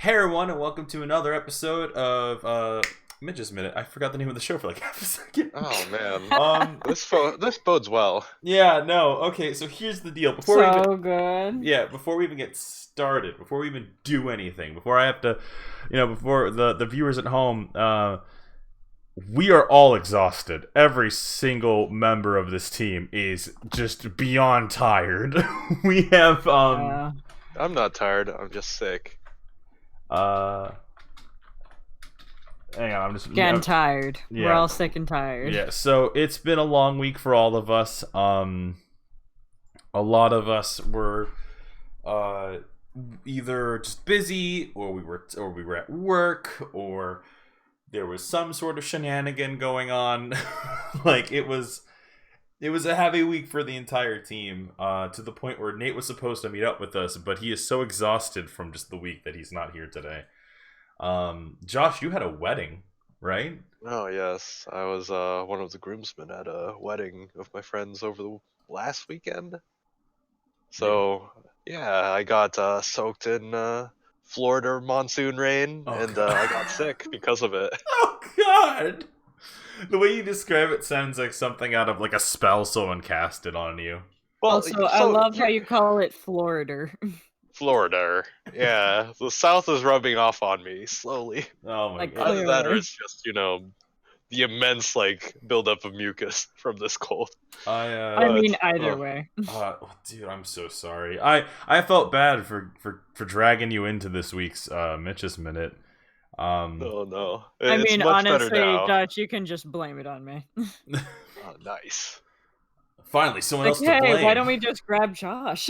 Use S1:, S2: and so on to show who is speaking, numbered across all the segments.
S1: Hey everyone, and welcome to another episode of Mitch's Minute. I forgot the name of the show for like half a second.
S2: Oh man,
S1: Um,
S2: this bodes well.
S1: yeah, no, okay. So here's the deal.
S3: So good.
S1: Before we even get started, before we even do anything, before I have to, before the viewers at home, we are all exhausted. Every single member of this team is just beyond tired. We have
S2: I'm not tired. I'm just sick.
S1: uh. Hang on, I'm just
S3: Getting tired.
S1: Yeah.
S3: We're all sick and tired.
S1: Yeah, so it's been a long week for all of us. A lot of us were either just busy, or we were at work, or there was some sort of shenanigan going on. Like it was a heavy week for the entire team, to the point where Nate was supposed to meet up with us, but he is so exhausted from just the week that he's not here today. Josh, you had a wedding, right?
S2: Oh yes, I was one of the groomsmen at a wedding of my friends over the last weekend. So yeah, I got soaked in Florida monsoon rain, and I got sick because of it.
S1: Oh God! The way you describe it sounds like something out of like a spell someone casted on you.
S2: Well,
S3: Also, I love how you call it Florida.
S2: Florida. Yeah, the South is rubbing off on me slowly.
S1: Oh my
S3: Like,
S1: God!
S2: Either that, or
S3: clearly.
S2: it's just the immense buildup of mucus from this cold.
S3: I mean, either way.
S1: Dude, I'm so sorry. I felt bad for dragging you into this week's Mitch's Minute.
S2: Oh no.
S3: I
S2: It's
S3: mean,
S2: much better
S3: honestly,
S2: now.
S3: Dutch, you can just blame it on me.
S2: Oh, nice.
S1: Finally, someone
S3: Like,
S1: else to
S3: hey,
S1: blame.
S3: why don't we just grab Josh?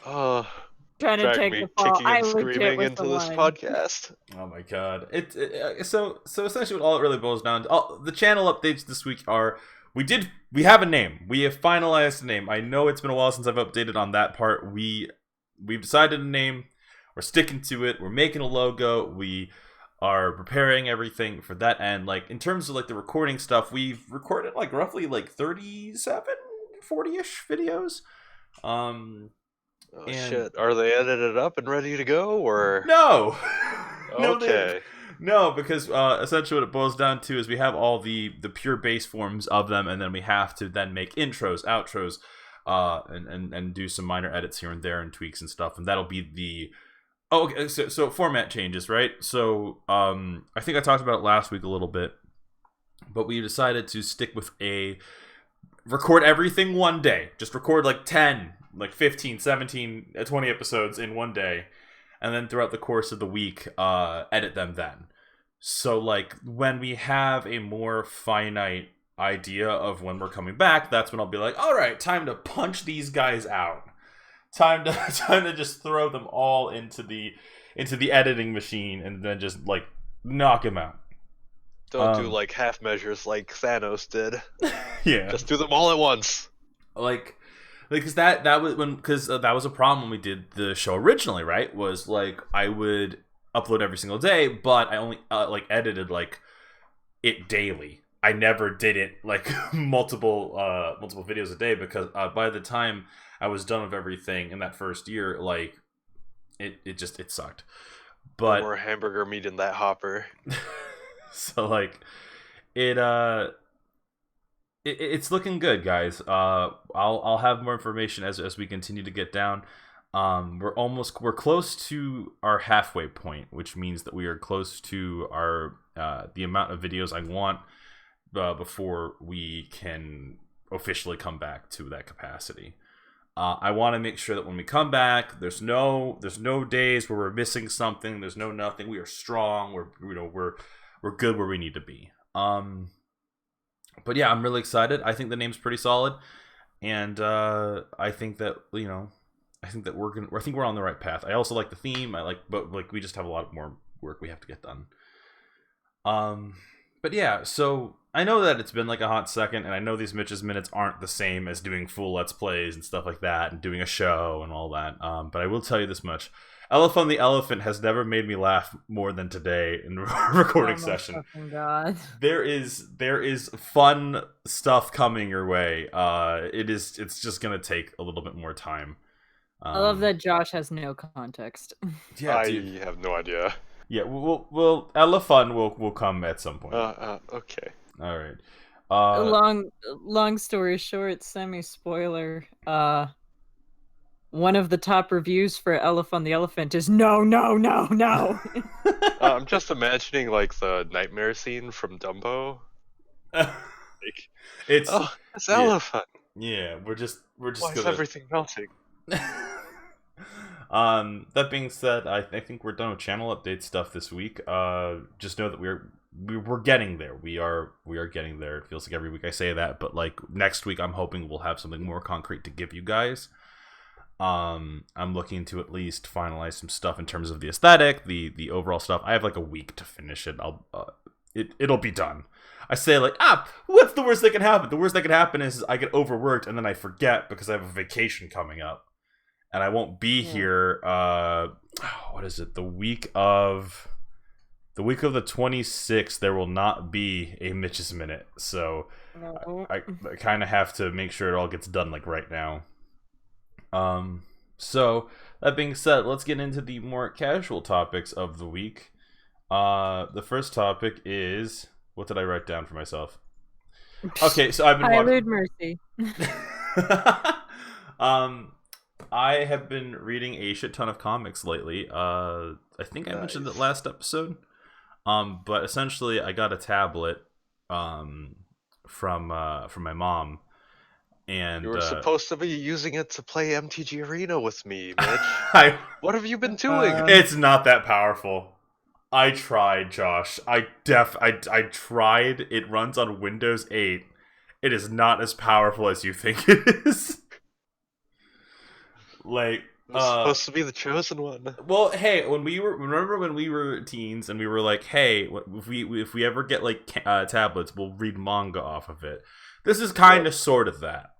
S3: Trying to
S2: Drag
S3: take
S2: me
S3: the fall.
S2: kicking
S3: I
S2: and
S3: legit
S2: screaming
S3: was
S2: into
S3: the
S2: this
S3: one.
S2: podcast.
S1: Oh my God! So essentially, what all it really boils down to, the channel updates this week are we have a name. We have finalized a name. I know it's been a while since I've updated on that part. We've decided a name. We're sticking to it. We're making a logo. We are preparing everything for that end. Like in terms of like the recording stuff, we've recorded like roughly like 37, 40-ish videos.
S2: Oh
S1: And
S2: shit. Are they edited up and ready to go, or
S1: no.
S2: okay.
S1: No, because essentially what it boils down to is we have all the pure base forms of them, and then we have to then make intros, outros, and do some minor edits here and there and tweaks and stuff, and that'll be the okay. So format changes, right? So I think I talked about it last week a little bit, but we decided to stick with record everything one day. Just record like 10, like 15, 17, 20 episodes in one day, and then throughout the course of the week, edit them then. So, like, when we have a more finite idea of when we're coming back, that's when I'll be like, all right, time to punch these guys out. Time to just throw them all into the editing machine and then just, like, knock them out.
S2: Don't do like half measures like Thanos did.
S1: Yeah.
S2: Just do them all at once.
S1: Because that was a problem when we did the show originally, right? Was like I would upload every single day, but I only edited like it daily. I never did it like multiple videos a day, because by the time I was done with everything in that first year, like it sucked. But
S2: more hamburger meat in that hopper.
S1: So like it's looking good, guys. I'll have more information as we continue to get down. We're close to our halfway point, which means that we are close to our the amount of videos I want before we can officially come back to that capacity. I want to make sure that when we come back, there's no days where we're missing something. There's no nothing. We are strong. We're good where we need to be. But yeah, I'm really excited. I think the name's pretty solid, and I think that I think we're on the right path. I also like the theme. But like we just have a lot more work we have to get done. But yeah, so I know that it's been like a hot second, and I know these Mitch's Minutes aren't the same as doing full Let's Plays and stuff like that, and doing a show and all that. But I will tell you this much. Elephant the Elephant has never made me laugh more than today in a recording session.
S3: God.
S1: There is fun stuff coming your way. It's just gonna take a little bit more time.
S3: I love that Josh has no context.
S1: Yeah,
S2: I
S1: dude.
S2: have no idea.
S1: Yeah, we'll Elephant will come at some point.
S2: Okay.
S1: All right.
S3: Long story short, semi-spoiler. One of the top reviews for Elf on the Elephant is no, no, no, no.
S2: I'm just imagining like the nightmare scene from Dumbo. Like,
S1: It's
S2: oh, it's
S1: yeah,
S2: elephant.
S1: yeah. We're just
S2: Why is
S1: gonna.
S2: everything melting?
S1: That being said, I think we're done with channel update stuff this week. Just know that we're getting there. We are getting there. It feels like every week I say that, but like next week, I'm hoping we'll have something more concrete to give you guys. I'm looking to at least finalize some stuff in terms of the aesthetic, the overall stuff. I have like a week to finish it. It'll be done. I say like, what's the worst that can happen? The worst that can happen is I get overworked and then I forget because I have a vacation coming up. And I won't be here, what is it, the week of the 26th, there will not be a Mitch's Minute. So
S3: No.
S1: I kind of have to make sure it all gets done like right now. So that being said, let's get into the more casual topics of the week. The first topic is, what did I write down for myself? Okay, so I've been
S3: Hyland Mercy.
S1: I have been reading a shit ton of comics lately. I think I mentioned it last episode. But essentially, I got a tablet from my mom, and
S2: You were supposed to be using it to play MTG Arena with me, Mitch. What have you been doing?
S1: It's not that powerful. I tried, Josh. I tried. It runs on Windows 8. It is not as powerful as you think it is. Like,
S2: It's supposed to be the chosen one.
S1: Well, hey, remember when we were teens and we were like, hey, if we ever get like tablets, we'll read manga off of it. This is kind of sort of that.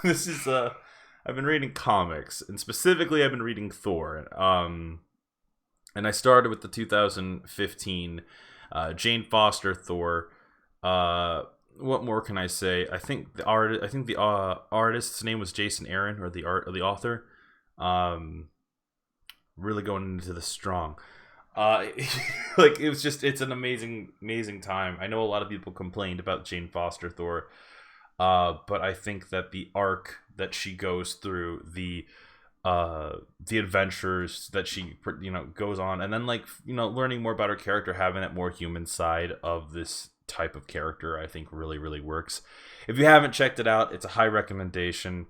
S1: This is I've been reading comics, and specifically I've been reading Thor. And I started with the 2015 Jane Foster Thor. What more can I say? I think the artist's name was Jason Aaron, or the author. Really going into the strong. Like it's an amazing time. I know a lot of people complained about Jane Foster Thor, but I think that the arc that she goes through, the adventures that she goes on, and then learning more about her character, having that more human side of this type of character, I think really works. If you haven't checked it out, it's a high recommendation.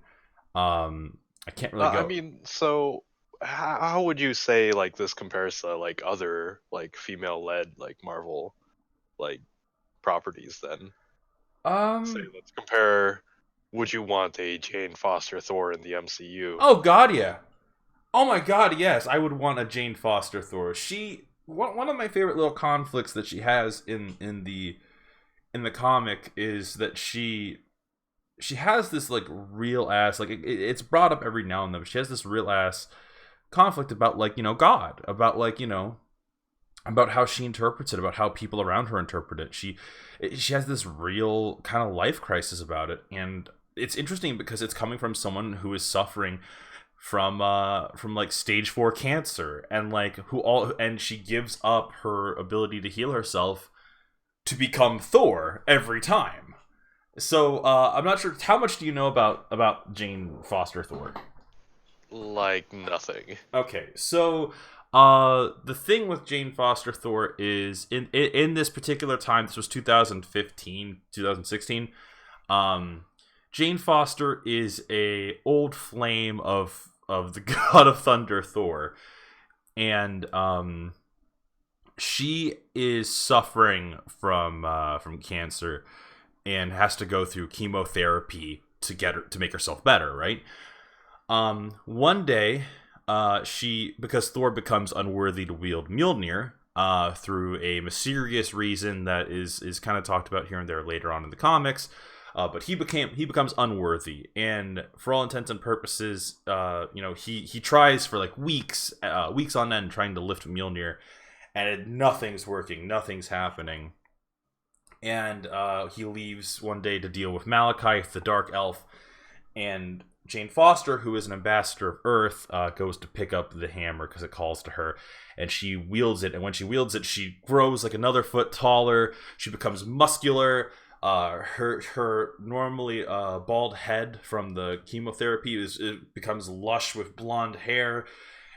S1: I can't really go.
S2: I mean, so how would you say like this compares to like other like female-led like Marvel like properties then? Say, let's compare. Would you want a Jane Foster Thor in the MCU?
S1: Oh God, yeah. Oh my God, yes. I would want a Jane Foster Thor. One of my favorite little conflicts that she has in the comic is that she has this like real ass, like it's brought up every now and then, but she has this real ass conflict about God, about about how she interprets it, about how people around her interpret it. She has this real kind of life crisis about it, and it's interesting because it's coming from someone who is suffering from like stage 4 cancer, and and she gives up her ability to heal herself to become Thor every time. So I'm not sure, how much do you know about Jane Foster Thor?
S2: Like nothing.
S1: Okay, so the thing with Jane Foster Thor is in this particular time, this was 2015, 2016. Jane Foster is a old flame of the God of Thunder, Thor, and she is suffering from cancer and has to go through chemotherapy to make herself better, right? One day, because Thor becomes unworthy to wield Mjolnir, through a mysterious reason that is kind of talked about here and there later on in the comics. But he becomes unworthy, and for all intents and purposes, he tries for like weeks on end trying to lift Mjolnir, and nothing's working, nothing's happening. And he leaves one day to deal with Malekith, the Dark Elf, and Jane Foster, who is an ambassador of Earth, goes to pick up the hammer because it calls to her, and she wields it. And when she wields it, she grows like another foot taller. She becomes muscular. Her normally bald head from the chemotherapy it becomes lush with blonde hair,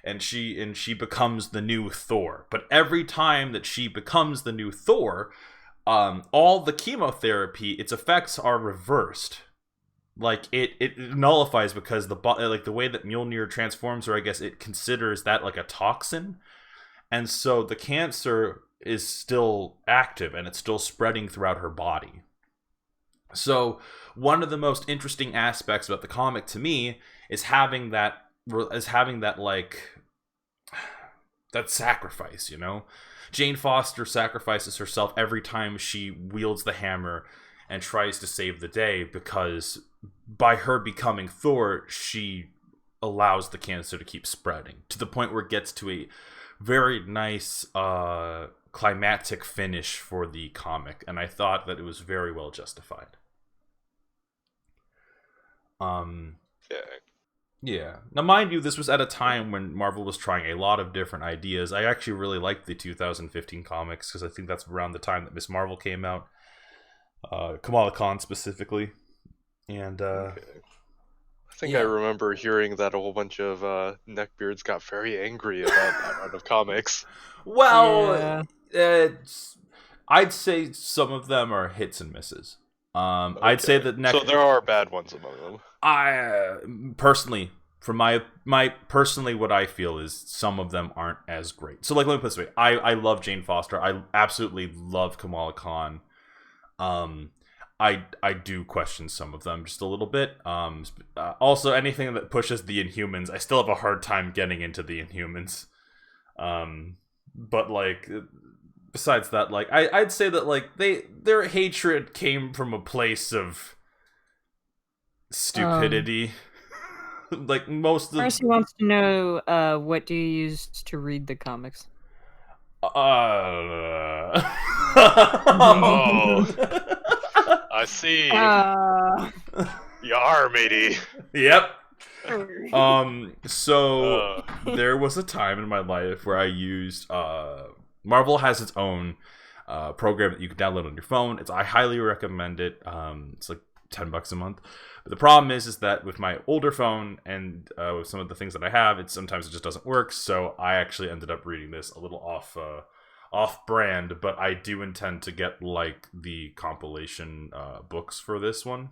S1: and she becomes the new Thor. But every time that she becomes the new Thor, all the chemotherapy, its effects are reversed. Like it nullifies because the way that Mjolnir transforms her, I guess it considers that like a toxin, and so the cancer is still active and it's still spreading throughout her body. So one of the most interesting aspects about the comic to me is having that like that sacrifice, you know? Jane Foster sacrifices herself every time she wields the hammer and tries to save the day, because by her becoming Thor, she allows the cancer to keep spreading to the point where it gets to a very nice climactic finish for the comic, and I thought that it was very well justified. Yeah. Now, mind you, this was at a time when Marvel was trying a lot of different ideas. I actually really liked the 2015 comics because I think that's around the time that Miss Marvel came out. Kamala Khan specifically. And
S2: I think I remember hearing that a whole bunch of neckbeards got very angry about that run of comics.
S1: Well, I'd say some of them are hits and misses. Okay. I'd say that
S2: so there are bad ones among them.
S1: I personally, from my personally, what I feel is some of them aren't as great. So, like, let me put it this way: I love Jane Foster. I absolutely love Kamala Khan. I do question some of them just a little bit. Also, anything that pushes the Inhumans, I still have a hard time getting into the Inhumans. But like, besides that, like, I'd say that like their hatred came from a place of stupidity. Like most of
S3: Mercy wants to know what do you use to read the comics?
S2: Oh, I see. You are, matey.
S1: Yep. So there was a time in my life where I used Marvel has its own program that you can download on your phone. I highly recommend it. It's like $10 a month. But the problem is that with my older phone and with some of the things that I have, sometimes it just doesn't work. So I actually ended up reading this a little off brand, but I do intend to get like the compilation books for this one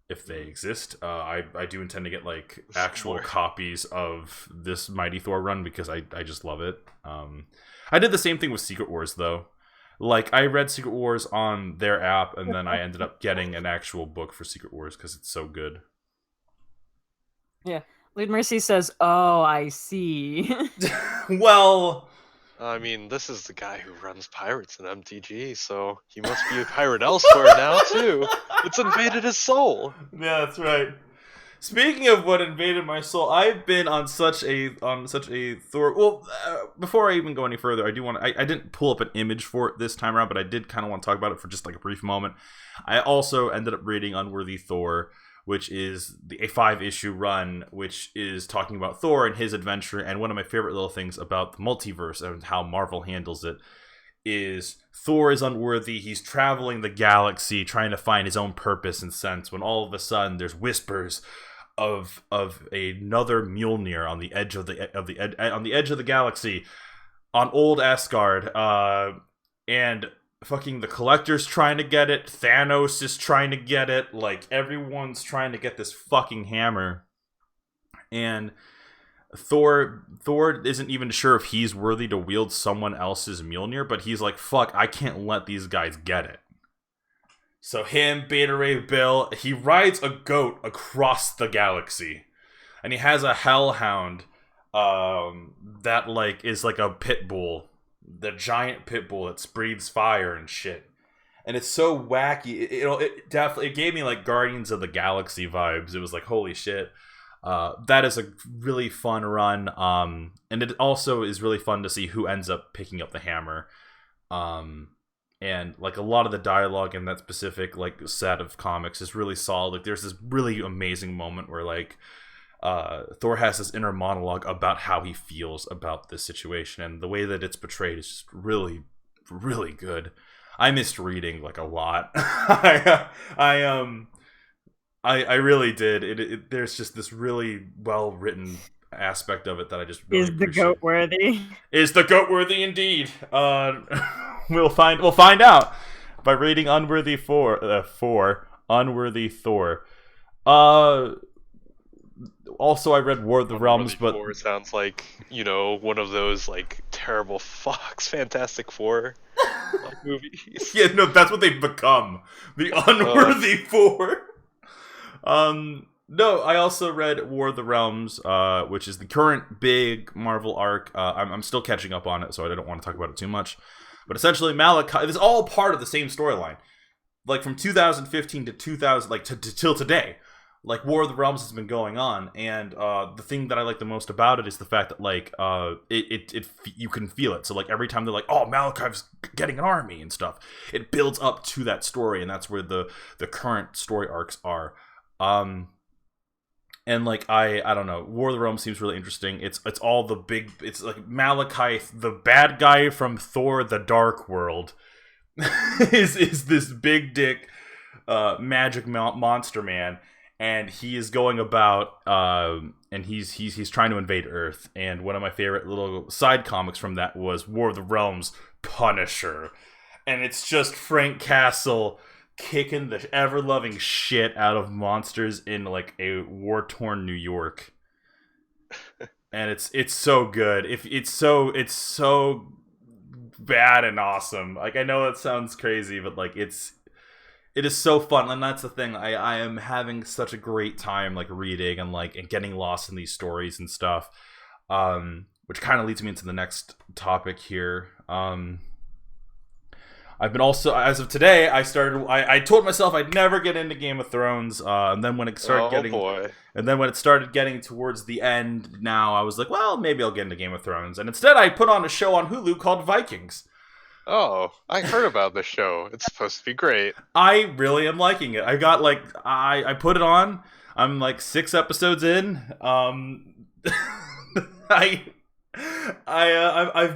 S1: if they exist. I do intend to get like actual copies of this Mighty Thor run because I just love it. I did the same thing with Secret Wars though. Like, I read Secret Wars on their app, and then I ended up getting an actual book for Secret Wars because it's so good.
S3: Yeah. Lady Mercy says, oh, I see.
S1: Well,
S2: I mean, this is the guy who runs pirates in MTG, so he must be a pirate elsewhere now, too. It's invaded his soul.
S1: Yeah, that's right. Speaking of what invaded my soul, I've been on such a Thor. Well, before I even go any further, I do want I didn't pull up an image for it this time around, but I did kind of want to talk about it for just like a brief moment. I also ended up reading Unworthy Thor, which is a 5-issue run, which is talking about Thor and his adventure. And one of my favorite little things about the multiverse and how Marvel handles it is Thor is unworthy. He's traveling the galaxy trying to find his own purpose and sense, when all of a sudden there's whispers of another Mjolnir on the edge of the galaxy on old Asgard, and fucking the Collector's trying to get it, Thanos is trying to get it, like everyone's trying to get this fucking hammer, and Thor isn't even sure if he's worthy to wield someone else's Mjolnir, but he's like, fuck, I can't let these guys get it. So him, Beta Ray Bill, he rides a goat across the galaxy. And he has a hellhound that like is like a pit bull. The giant pit bull that breathes fire and shit. And it's so wacky. It definitely gave me like Guardians of the Galaxy vibes. It was like, holy shit. That is a really fun run. And it also is really fun to see who ends up picking up the hammer. and like a lot of the dialogue in that specific like set of comics is really solid. Like there's this really amazing moment where like Thor has this inner monologue about how he feels about this situation, and the way that it's portrayed is just really, really good. I missed reading like a lot. I really did. There's just this really well written aspect of it that I just really
S3: Is the
S1: appreciate.
S3: goat worthy?
S1: Is the goat worthy indeed? We'll find out by reading Unworthy Unworthy Thor. Also, I read War of the Realms, but
S2: Thor sounds like, you know, one of those like terrible Fox Fantastic Four movies.
S1: yeah, no, that's what they've become. The Unworthy Four. No, I also read War of the Realms, which is the current big Marvel arc. I'm still catching up on it, so I don't want to talk about it too much. But essentially, Malachi, this is all part of the same storyline. Like from 2015 to 2000, like till today. Like War of the Realms has been going on, and the thing that I like the most about it is the fact that like you can feel it. So like every time they're like, "Oh, Malachi's getting an army" and stuff, it builds up to that story, and that's where the current story arcs are. And like I don't know, War of the Realms seems really interesting. It's all the big. It's like Malachi, the bad guy from Thor: The Dark World, is this big dick magic monster man. And he is going about, and he's trying to invade Earth. And one of my favorite little side comics from that was War of the Realms Punisher, and it's just Frank Castle kicking the ever-loving shit out of monsters in like a war-torn New York, and it's so good. It's so bad and awesome. Like I know it sounds crazy, but like it is so fun, and that's the thing. I am having such a great time like reading and like and getting lost in these stories and stuff. Which kind of leads me into the next topic here. I've been also, as of today, I told myself I'd never get into Game of Thrones, and then when it started getting towards the end, now I was like, well, maybe I'll get into Game of Thrones, and instead I put on a show on Hulu called Vikings.
S2: Oh, I heard about this show. It's supposed to be great.
S1: I really am liking it. I got like I put it on. I'm like 6 episodes in. I've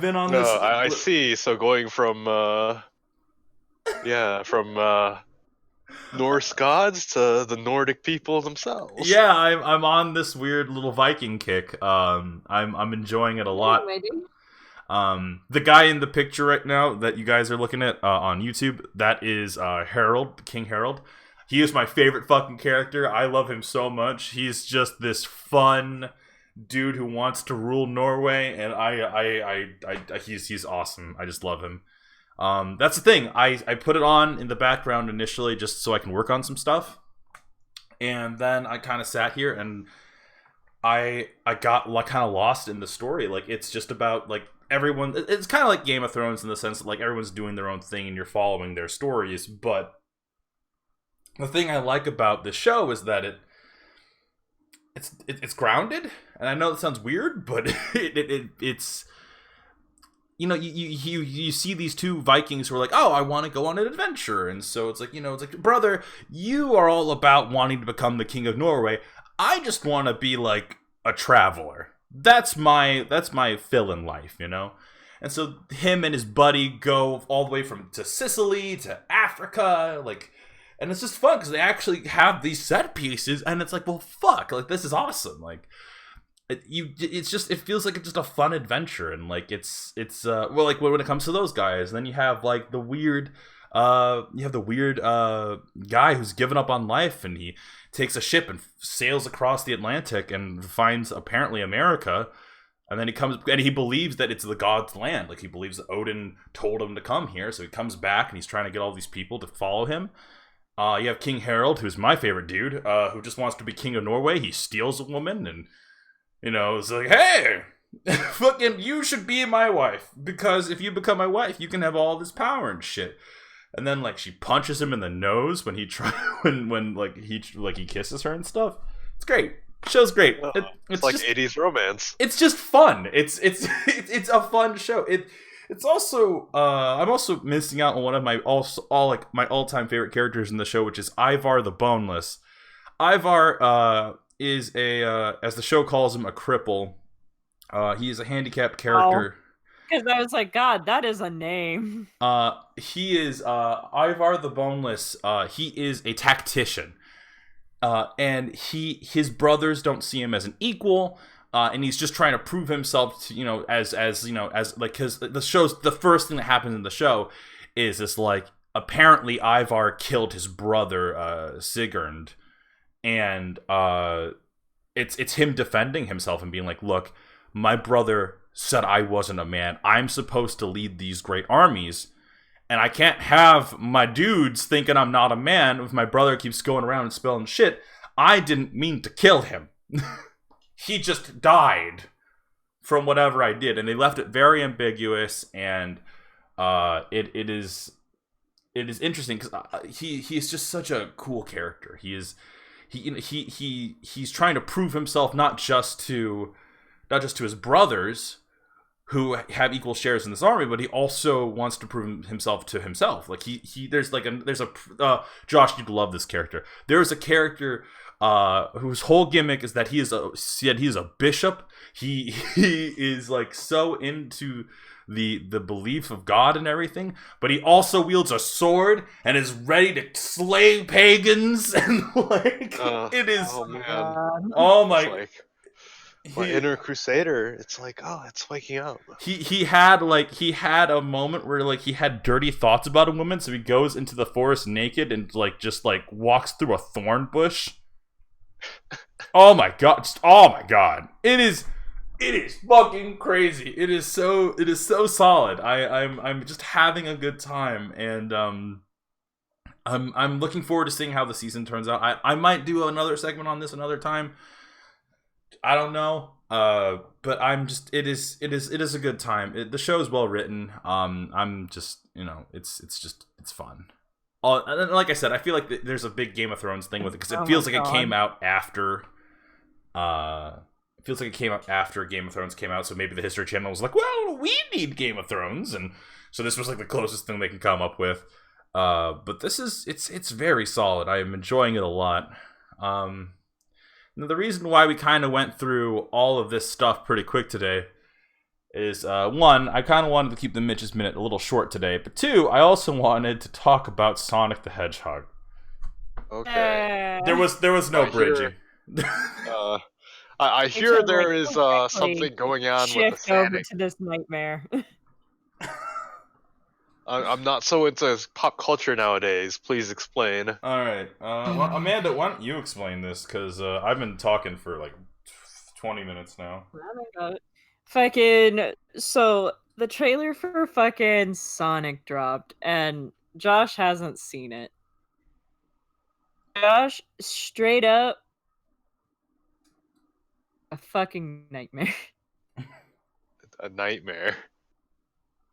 S1: been on this.
S2: I see. So going from Norse gods to the Nordic people themselves.
S1: Yeah, I'm on this weird little Viking kick. I'm enjoying it a lot. The guy in the picture right now that you guys are looking at on YouTube, that is Harold, King Harold. He is my favorite fucking character. I love him so much. He's just this fun dude who wants to rule Norway, and he's awesome. I just love him. That's the thing. I put it on in the background initially just so I can work on some stuff, and then I kind of sat here and I got like kind of lost in the story. Like it's just about like everyone. It's kind of like Game of Thrones in the sense that like everyone's doing their own thing and you're following their stories. But the thing I like about this show is that it's grounded, and I know it sounds weird, but it's. You know, you see these two Vikings who are like, oh, I want to go on an adventure. And so it's like, brother, you are all about wanting to become the king of Norway. I just want to be like a traveler. That's my fill in life, you know? And so him and his buddy go all the way to Sicily to Africa, like, and it's just fun because they actually have these set pieces, and it's like, well, fuck, like, this is awesome. Like, it feels like it's just a fun adventure, and like it's well, like when it comes to those guys, then you have like the weird guy who's given up on life, and he takes a ship and sails across the Atlantic and finds apparently America, and then he comes and he believes that it's the god's land. Like he believes that Odin told him to come here, so he comes back and he's trying to get all these people to follow him. You have King Harold, who's my favorite dude, who just wants to be king of Norway. He steals a woman and it's like, hey, fucking, you should be my wife, because if you become my wife, you can have all this power and shit. And then like she punches him in the nose when he he kisses her and stuff. It's great. Show's great. It's
S2: like
S1: just
S2: 80s romance.
S1: It's just fun. It's a fun show. It's also I'm also missing out on one of my my all-time favorite characters in the show, which is Ivar the Boneless. Ivar is a as the show calls him, a cripple. He is a handicapped
S3: Oh,
S1: character.
S3: because I was like, God, that is a name.
S1: He is Ivar the Boneless. He is a tactician. And his brothers don't see him as an equal, and he's just trying to prove himself to, as like, because the first thing that happens in the show is this, like, apparently Ivar killed his brother Sigurd, and it's him defending himself and being like, look, my brother said I wasn't a man. I'm supposed to lead these great armies, and I can't have my dudes thinking I'm not a man if my brother keeps going around and spilling shit. I didn't mean to kill him. He just died from whatever I did. And they left it very ambiguous, and it is interesting because he's just such a cool character. He's trying to prove himself not just to his brothers, who have equal shares in this army, but he also wants to prove himself to himself. Like there's a Josh, you'd love this character. There's a character whose whole gimmick is that he is a bishop. He is like so into the belief of God and everything, but he also wields a sword and is ready to slay pagans, and like it is.
S2: Oh man!
S1: Oh my!
S2: My inner crusader, it's like, oh, it's waking up.
S1: He had a moment where, like, he had dirty thoughts about a woman, so he goes into the forest naked and just walks through a thorn bush. Oh my god. It is fucking crazy. It is so solid. I'm just having a good time, and I'm looking forward to seeing how the season turns out. I might do another segment on this another time. I don't know, but it is a good time. The show is well written. I'm just, it's fun. And like I said, I feel like there's a big Game of Thrones thing with it, because it feels like it came out after. It feels like it came out after Game of Thrones came out, so maybe the History Channel was like, well, we need Game of Thrones, and so this was like the closest thing they can come up with. But it's very solid. I am enjoying it a lot. Now, the reason why we kind of went through all of this stuff pretty quick today is, one, I kind of wanted to keep the Mitch's Minute a little short today, but two, I also wanted to talk about Sonic the Hedgehog.
S2: Okay.
S1: There was no bridging.
S2: I hear there is something going on with the
S3: shift over to this nightmare.
S2: I'm not so into pop culture nowadays. Please explain.
S1: All right. Well, Amanda, why don't you explain this? Because I've been talking for like 20 minutes now.
S3: So the trailer for fucking Sonic dropped, and Josh hasn't seen it. Josh, straight up, a fucking nightmare.
S2: A nightmare.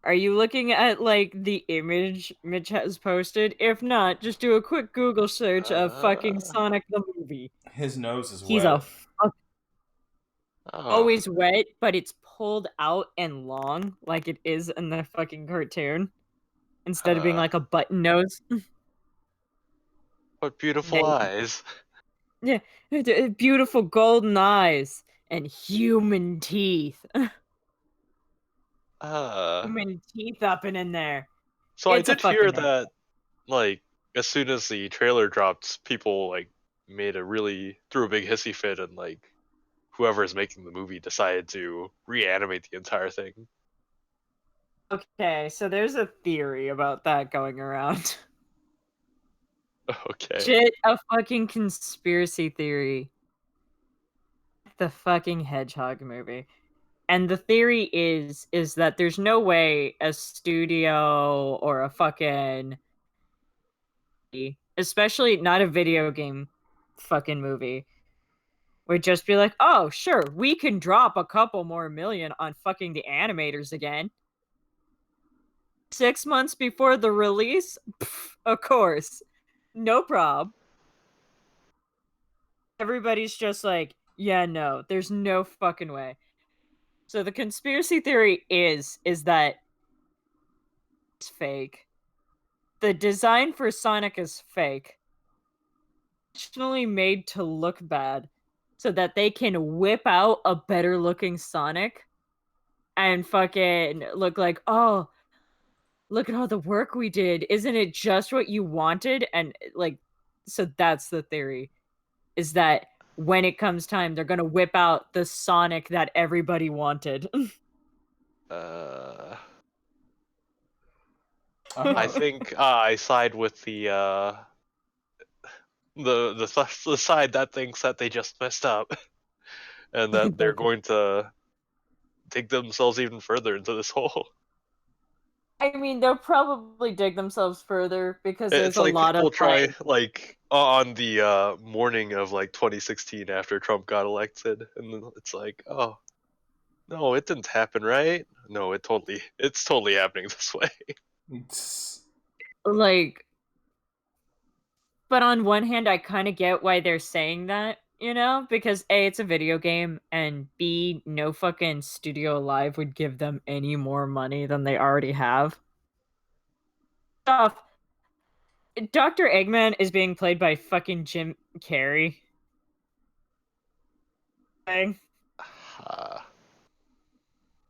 S3: Are you looking at, like, the image Mitch has posted? If not, just do a quick Google search of fucking Sonic the movie.
S1: His nose is
S3: He's
S1: wet.
S3: Always wet, but it's pulled out and long, like it is in the fucking cartoon, instead of being like a button nose.
S2: What beautiful eyes.
S3: Yeah, beautiful golden eyes and human teeth. Human teeth up and in there.
S2: So I did hear that, like, as soon as the trailer dropped, people threw a big hissy fit, and whoever is making the movie decided to reanimate the entire thing.
S3: Okay, so there's a theory about that going around.
S2: Okay.
S3: Shit, a fucking conspiracy theory. The fucking Hedgehog movie. And the theory is that there's no way a studio or a fucking, especially not a video game fucking movie, would just be like, oh, sure, we can drop a couple more million on fucking the animators again. 6 months before the release? Pff, of course. No prob. Everybody's just like, yeah, no, there's no fucking way. So the conspiracy theory is that is fake. The design for Sonic is fake. Intentionally made to look bad so that they can whip out a better looking Sonic and fucking look like, oh, look at all the work we did. Isn't it just what you wanted? And like, so that's the theory, is that when it comes time, they're gonna whip out the Sonic that everybody wanted.
S2: I think I side with the side that thinks that they just messed up, and that they're going to dig themselves even further into this hole.
S3: I mean, they'll probably dig themselves further because there's
S2: It's
S3: a
S2: like
S3: lot
S2: people
S3: of
S2: try like on the morning of like 2016 after Trump got elected, and then it's like, oh no, it didn't happen, right? No, it's totally happening this way.
S3: like. But on one hand, I kind of get why they're saying that, because A, it's a video game, and B, no fucking studio alive would give them any more money than they already have. Stuff. Dr. Eggman is being played by fucking Jim Carrey.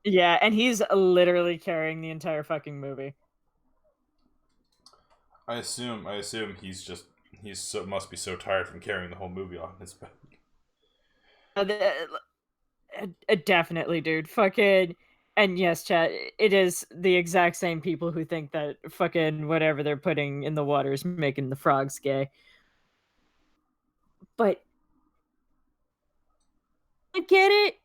S3: Yeah, and he's literally carrying the entire fucking movie.
S1: I assume must be so tired from carrying the whole movie on his back.
S3: Definitely, dude. Fucking. And yes, chat, it is the exact same people who think that fucking whatever they're putting in the water is making the frogs gay. But I get it.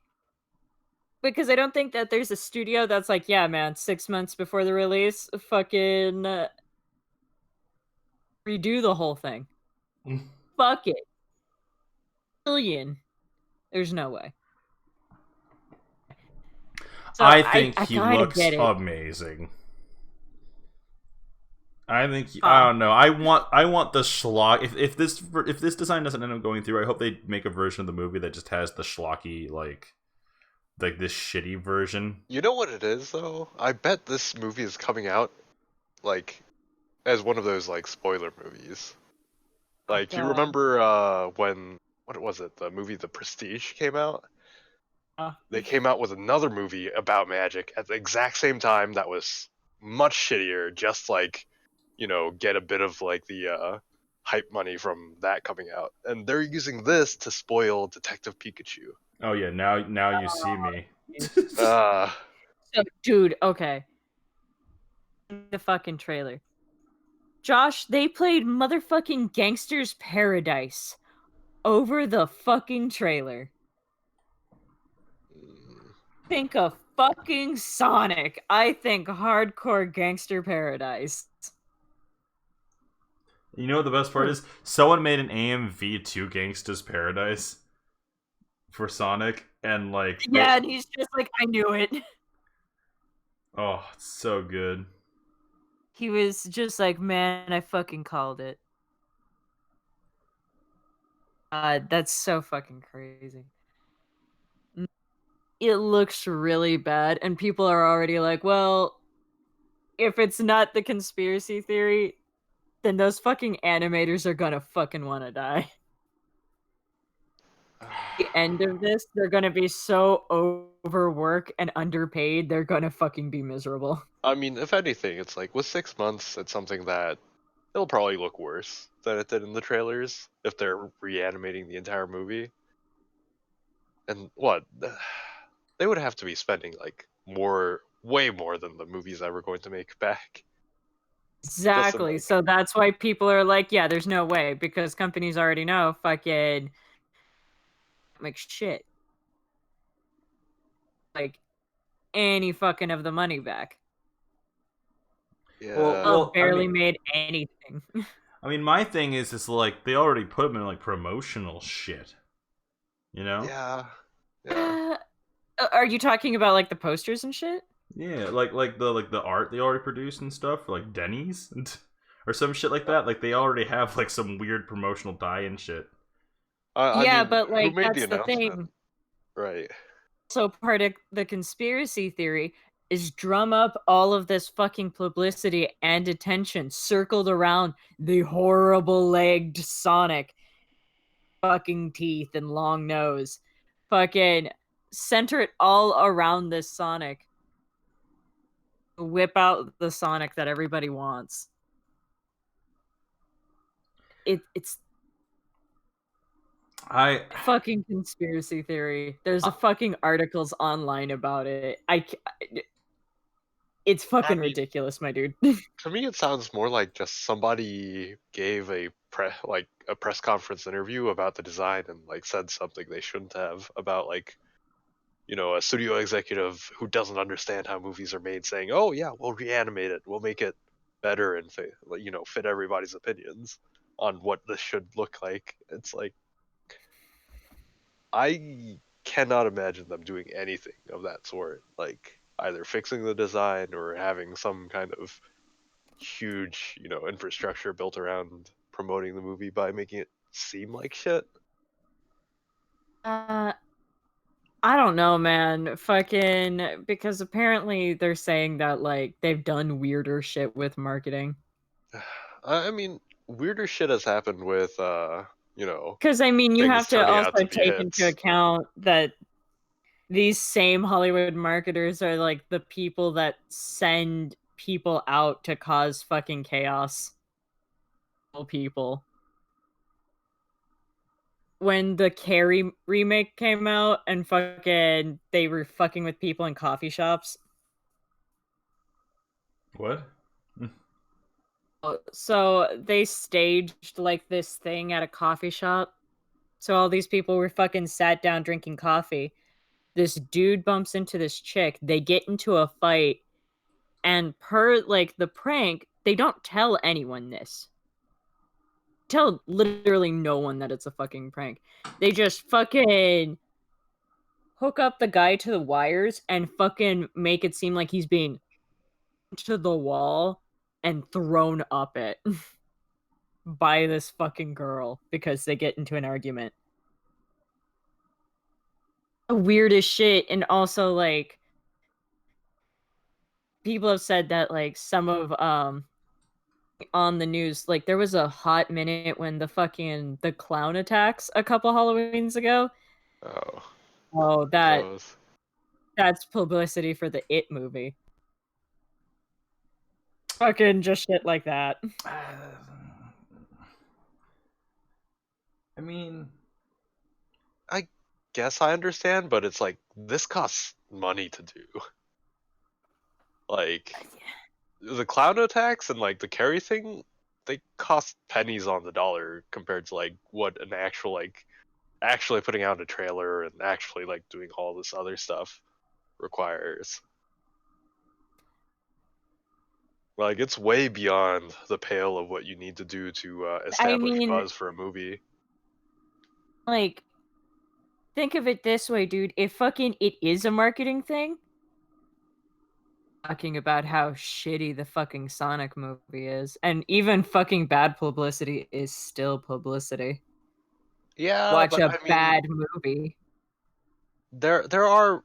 S3: Because I don't think that there's a studio that's like, yeah, man, 6 months before the release, fucking redo the whole thing. Fuck it. Billion. There's no way. So
S1: I think he
S3: gotta
S1: looks
S3: get it.
S1: amazing. I think I don't know. I want the schlock. If this design doesn't end up going through, I hope they make a version of the movie that just has the schlocky like this shitty version.
S2: You know what it is though? I bet this movie is coming out like as one of those like spoiler movies. Like you remember when what was it? The movie The Prestige came out? They came out with another movie about magic at the exact same time that was much shittier, just like, get a bit of like the hype money from that coming out. And they're using this to spoil Detective Pikachu.
S1: Oh yeah, now you see me.
S3: So, dude, okay. The fucking trailer. Josh, they played motherfucking Gangster's Paradise over the fucking trailer. Think of fucking Sonic. I think hardcore Gangster Paradise.
S1: You know what the best part is? Someone made an AMV to Gangsta's Paradise for Sonic, and like
S3: and he's just like, I knew it.
S1: Oh, it's so good.
S3: He was just like, man, I fucking called it. That's so fucking crazy. It looks really bad, and people are already like, well, if it's not the conspiracy theory, then those fucking animators are gonna fucking wanna die. The end of this, they're gonna be so overworked and underpaid, they're gonna fucking be miserable.
S2: I mean, if anything, it's like with 6 months, it's something that it'll probably look worse than it did in the trailers if they're reanimating the entire movie. And what? They would have to be spending like way more than the movie's ever going to make back.
S3: Exactly. So that's why people are like, yeah, there's no way, because companies already know fucking make shit. Like any fucking of the money back.
S2: Yeah.
S3: Well, barely made anything.
S1: I mean, my thing is like they already put them in like promotional shit. You know?
S2: Yeah.
S3: Are you talking about like the posters and shit?
S1: Yeah, like the art they already produced and stuff, like Denny's or some shit like that. Like they already have like some weird promotional tie-in shit.
S3: Yeah, but like that's the thing.
S2: Right.
S3: So part of the conspiracy theory is drum up all of this fucking publicity and attention circled around the horrible legged Sonic, fucking teeth and long nose. Fucking center it all around this Sonic. Whip out the Sonic that everybody wants. It's fucking conspiracy theory. There's a fucking articles online about it. It's fucking ridiculous, my dude.
S2: To me, it sounds more like just somebody gave a press conference interview about the design and like said something they shouldn't have about like, a studio executive who doesn't understand how movies are made saying, "Oh yeah, we'll reanimate it, we'll make it better and fit everybody's opinions on what this should look like." It's like I cannot imagine them doing anything of that sort, like either fixing the design or having some kind of huge, infrastructure built around promoting the movie by making it seem like shit.
S3: I don't know, man. Fucking because apparently they're saying that like they've done weirder shit with marketing.
S2: I mean, weirder shit has happened with
S3: Because I mean, you
S2: things
S3: have to
S2: turning
S3: also
S2: out to be
S3: take into
S2: hits.
S3: account that these same Hollywood marketers are like the people that send people out to cause fucking chaos. People. When the Carrie remake came out and fucking they were fucking with people in coffee shops.
S1: What?
S3: So they staged like this thing at a coffee shop. So all these people were fucking sat down drinking coffee. This dude bumps into this chick. They get into a fight. And per like the prank, they don't tell anyone this. Tell literally no one that it's a fucking prank. They just fucking hook up the guy to the wires and fucking make it seem like he's being to the wall and thrown up it by this fucking girl because they get into an argument. Weird as shit. And also like people have said that like some of on the news, like there was a hot minute when the clown attacks a couple Halloweens ago.
S2: Oh,
S3: That's publicity for the It movie. Fucking just shit like that.
S1: I mean,
S2: I guess I understand, but it's like this costs money to do. Like the clown attacks and like the Carrie thing, they cost pennies on the dollar compared to like what an actual like actually putting out a trailer and actually like doing all this other stuff requires. Like it's way beyond the pale of what you need to do to establish buzz for a movie.
S3: Like, think of it this way, dude. If it is a marketing thing, talking about how shitty the fucking Sonic movie is, and even fucking bad publicity is still publicity.
S2: Yeah,
S3: watch
S2: but
S3: a
S2: I mean,
S3: bad movie.
S2: There are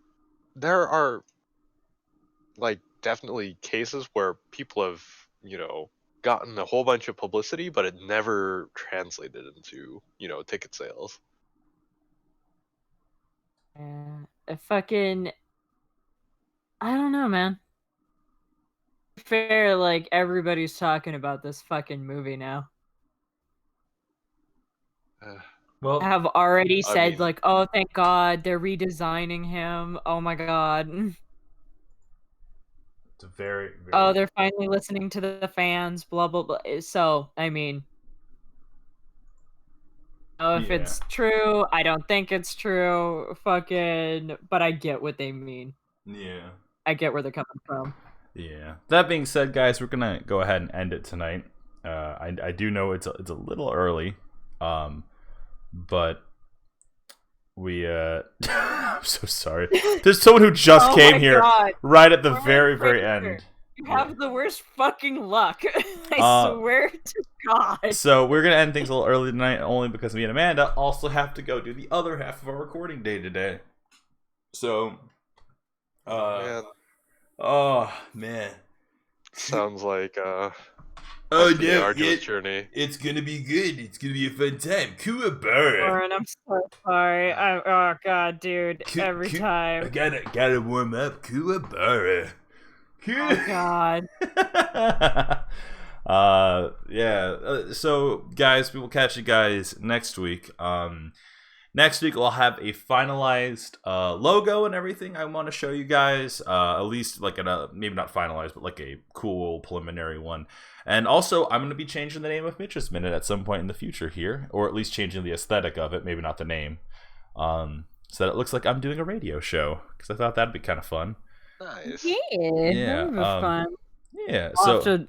S2: like definitely cases where people have gotten a whole bunch of publicity, but it never translated into ticket sales.
S3: Fucking, I don't know, man. Fair, like everybody's talking about this fucking movie now.
S1: well,
S3: I have already said like, oh, thank God they're redesigning him. Oh my God.
S1: it's a very, very.
S3: Oh, they're finally listening to the fans. Blah blah blah. So, I mean, if it's true, I don't think it's true. Fucking, but I get what they mean.
S1: Yeah.
S3: I get where they're coming from.
S1: Yeah. That being said, guys, we're gonna go ahead and end it tonight. I do know it's a little early, but we I'm so sorry. There's someone who just came here right at the very end.
S3: You have the worst fucking luck. I swear to God.
S1: So we're gonna end things a little early tonight, only because me and Amanda also have to go do the other half of our recording day today. So,
S2: Man.
S1: Oh man.
S2: Sounds like
S1: Oh
S2: must be an
S1: no,
S2: arduous journey.
S1: it's gonna be good. It's gonna be a fun time. Kuwabara.
S3: Lauren, I'm so sorry. Oh god, dude. Every
S1: I
S3: time.
S1: gotta warm up. Kuwabara.
S3: Oh god.
S1: So guys, we will catch you guys next week. Next week we'll have a finalized logo and everything I want to show you guys. At least like maybe not finalized, but like a cool preliminary one. And also, I'm going to be changing the name of Mitch's Minute at some point in the future here, or at least changing the aesthetic of it, maybe not the name, so that it looks like I'm doing a radio show, because I thought that'd be kind of fun.
S2: Nice.
S3: Yeah, that would be fun.
S1: Yeah,
S3: I'll have to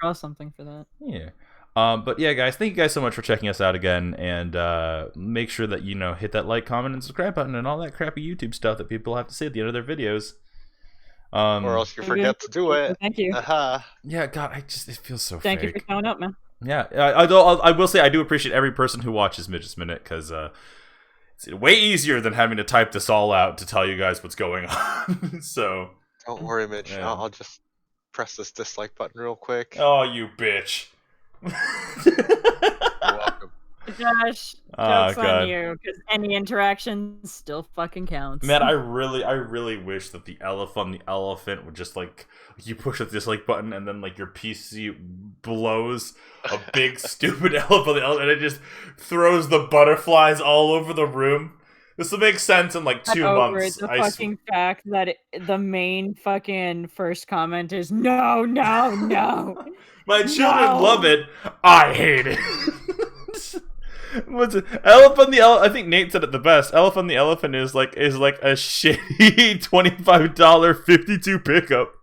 S3: draw something for that.
S1: Yeah. But yeah, guys, thank you guys so much for checking us out again, and make sure that hit that like, comment, and subscribe button, and all that crappy YouTube stuff that people have to say at the end of their videos.
S2: Or else you forget to do it.
S3: Thank you.
S1: Yeah, God, it feels so
S3: Thank
S1: fake.
S3: you for showing up, man.
S1: Yeah, I will say I do appreciate every person who watches Midget's Minute, because it's way easier than having to type this all out to tell you guys what's going on. So
S2: don't worry, Mitch.
S1: Yeah.
S2: I'll just press this dislike button real quick.
S1: Oh, you bitch.
S2: You're welcome.
S3: Josh, joke's on you, because any interaction still fucking counts.
S1: Man, I really wish that the elephant would just like you push the dislike button and then like your PC blows a big stupid elephant and it just throws the butterflies all over the room. This will make sense in like 2 months.
S3: The fucking fact that the main fucking first comment is no.
S1: My children love it. I hate it. What's it? Elephant the Elephant. I think Nate said it the best. Elephant the Elephant is like a shitty $25 52 pickup.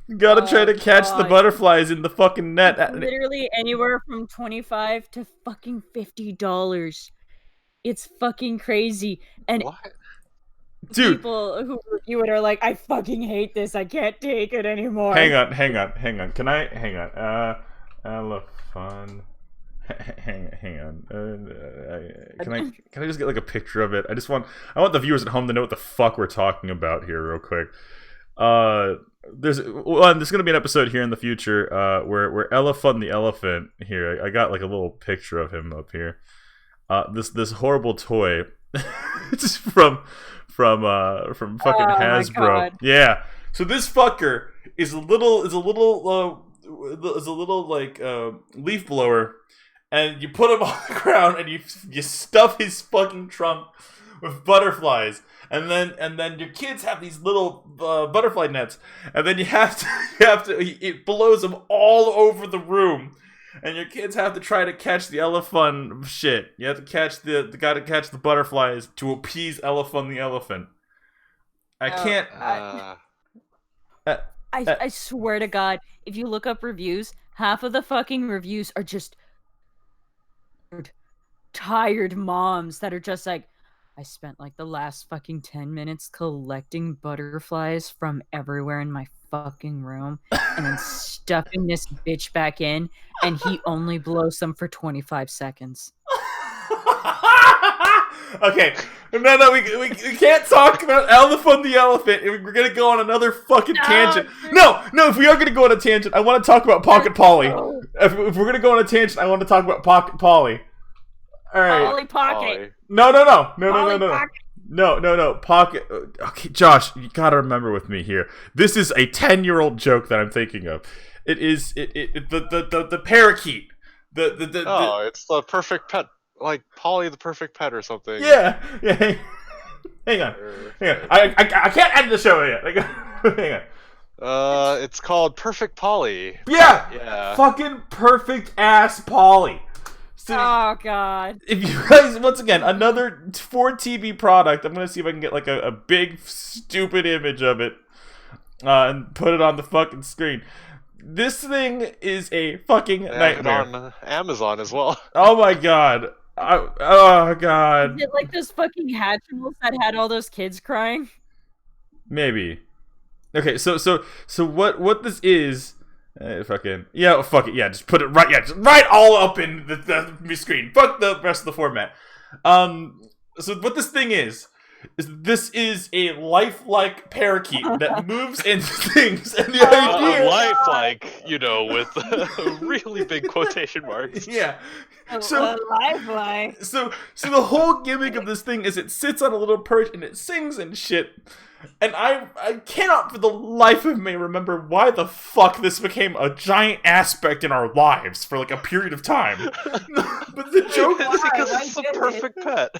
S1: You gotta try to catch the butterflies in the fucking net.
S3: It's literally anywhere from $25 to fucking $50. It's fucking crazy. And
S2: what?
S1: Dude,
S3: people who review it are like, I fucking hate this. I can't take it anymore.
S1: Hang on. Can I hang on? Elephant. Hang on. Can I just get like a picture of it? I want the viewers at home to know what the fuck we're talking about here, real quick. There's gonna be an episode here in the future where Elephant the Elephant here. I got like a little picture of him up here. This horrible toy, just from fucking Hasbro. Yeah. So this fucker is a little like leaf blower. And you put him on the ground, and you stuff his fucking trunk with butterflies, and then your kids have these little butterfly nets, and then you have to it blows them all over the room, and your kids have to try to catch the elephant shit. You have to catch the guy to catch the butterflies to appease Elephant the Elephant. I can't.
S3: I swear to God, if you look up reviews, half of the fucking reviews are just tired moms that are just like, I spent like the last fucking 10 minutes collecting butterflies from everywhere in my fucking room and then stuffing this bitch back in, and he only blows them for 25 seconds.
S1: Okay, no, we can't talk about Elephant the Elephant. We're gonna go on another fucking tangent. No, if we are gonna go on a tangent, I want to talk about Pocket Polly. If we're gonna go on a tangent, I want to talk about Pocket Polly. All right.
S3: Polly Pocket.
S1: No.
S3: Pocket.
S1: Pocket. Okay, Josh, you gotta remember with me here. This is a 10-year-old joke that I'm thinking of. It is the parakeet.
S2: It's the perfect pet, like Polly the perfect pet or something.
S1: Yeah. Hang on. I can't end the show yet. Hang on.
S2: It's called Perfect Polly.
S1: Yeah. Fucking perfect ass Polly. So,
S3: oh God!
S1: If you guys, once again, another 4TV product. I'm gonna see if I can get like a big stupid image of it, and put it on the fucking screen. This thing is a fucking nightmare.
S2: It on Amazon as well.
S1: Oh my God! Oh God!
S3: Is it like those fucking Hatchimals that had all those kids crying?
S1: Maybe. Okay, so what this is? Fuck it. Yeah, just put it right. Yeah, just right all up in the screen. Fuck the rest of the format. So what this thing is this is a lifelike parakeet that moves and things, and the idea,
S2: lifelike, with really big quotation marks.
S1: yeah. So
S3: lifelike.
S1: So the whole gimmick of this thing is it sits on a little perch and it sings and shit. And I cannot for the life of me remember why the fuck this became a giant aspect in our lives for like a period of time. But the joke
S2: is because it's the perfect pet.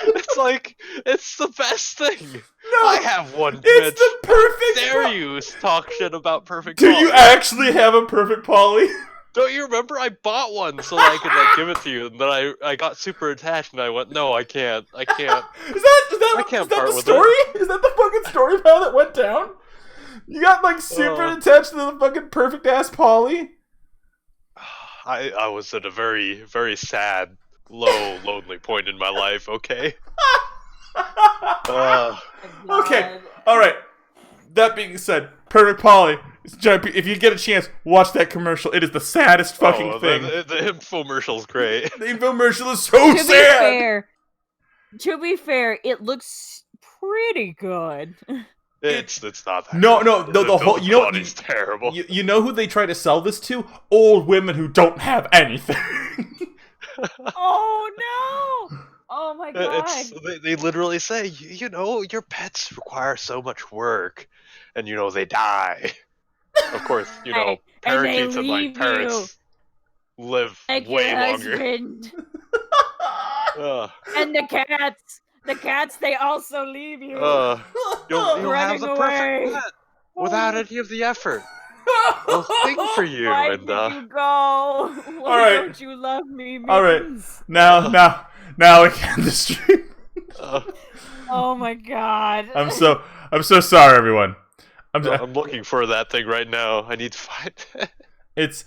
S2: It's like, it's the best thing.
S1: No,
S2: I have one, Mitch.
S1: it's the perfect.
S2: Dare you talk shit about perfect?
S1: Do
S2: Polly.
S1: you actually have a perfect Polly?
S2: Don't you remember I bought one so that I could like give it to you, and then I got super attached and I went, no, I can't.
S1: Is that the story? Is that the fucking story of how that went down? You got like super attached to the fucking perfect ass Polly?
S2: I was at a very, very sad, low, lonely point in my life, okay?
S1: Okay, alright. That being said, Perfect Polly, if you get a chance, watch that commercial. It is the saddest fucking thing.
S2: The infomercial's great.
S1: The infomercial is so sad!
S3: To be fair, it looks pretty good.
S2: It's not that
S1: No,
S2: good.
S1: the whole, you know,
S2: it's terrible.
S1: You know who they try to sell this to? Old women who don't have anything.
S3: Oh no! Oh my god!
S2: They literally say, your pets require so much work, and they die. Of course, parakeets and like parrots live
S3: like
S2: way longer.
S3: And the cats, they also leave you.
S2: You'll have the perfect pet without any of the effort. They'll think for you.
S3: Why
S2: and
S3: did you go? Why don't you love me, Mittens?
S1: All right, now we can end the stream.
S3: Oh my god!
S1: I'm so sorry, everyone.
S2: I'm looking for that thing right now. I need to find it.
S1: It's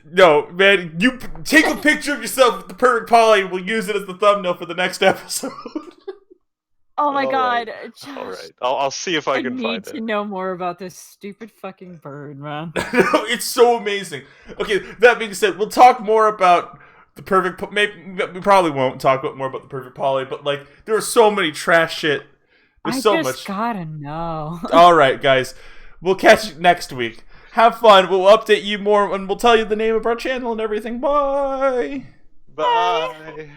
S1: no, man. You take a picture of yourself with the perfect Polly. We'll use it as the thumbnail for the next episode.
S3: Oh my god!
S2: Right.
S3: Josh,
S2: all right, I'll see if I can find it.
S3: I need to know more about this stupid fucking bird, man.
S1: No, it's so amazing. Okay, that being said, we'll talk more about the perfect. Maybe we probably won't talk more about the perfect Polly, but like there are so many trash shit. There's so much.
S3: Gotta know.
S1: All right, guys, we'll catch you next week. Have fun. We'll update you more, and we'll tell you the name of our channel and everything. Bye.
S2: Bye.